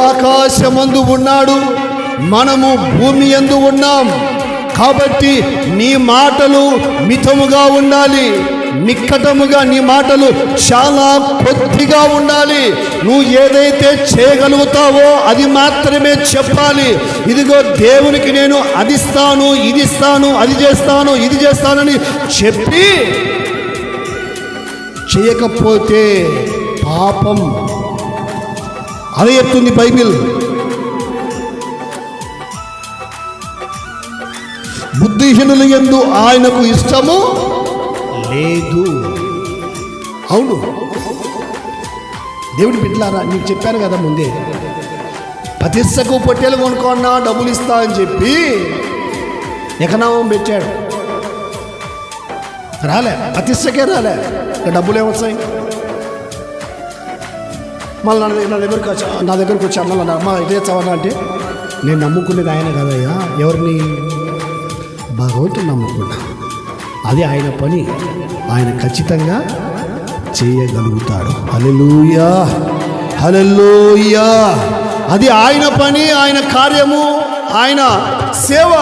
ఆకాశమందు ఉన్నాడు, మనము భూమి యందు ఉన్నాం. కాబట్టి నీ మాటలు మితముగా ఉండాలి, నిక్కటముగా. నీ మాటలు చాలా కొద్దిగా ఉండాలి. నువ్వు ఏదైతే చేయగలుగుతావో అది మాత్రమే చెప్పాలి. ఇదిగో దేవునికి నేను అది ఇస్తాను, ఇది ఇస్తాను, అది చేస్తాను, ఇది చేస్తానని చెప్పి చేయకపోతే పాపం. అదే చెప్తుంది బైబిల్. బుద్ధిహీనుల యందు ఆయనకు ఇష్టము లేదు. అవును దేవుడి బిడ్డలారా, నీకు చెప్పాను కదా ముందే, ప్రతిష్టకు పొట్టేలు కొనుక్కున్నా డబ్బులు ఇస్తా అని చెప్పి ఎకనామం పెట్టాడు. రాలే, ప్రతిష్టకే రాలే, డబ్బులు ఏమొచ్చాయి? మళ్ళీ నా దగ్గరకు వచ్చి అన్న అమ్మ ఇదే చవన్నా అంటే, నేను నమ్ముకునేది ఆయన కదయ్యా. ఎవరిని? భగవంతుని నమ్ముకున్నా. అది ఆయన పని, ఆయన ఖచ్చితంగా చేయగలుగుతాడు. హల్లెలూయా, హల్లెలూయా. అది ఆయన పని, ఆయన కార్యము, ఆయన సేవ.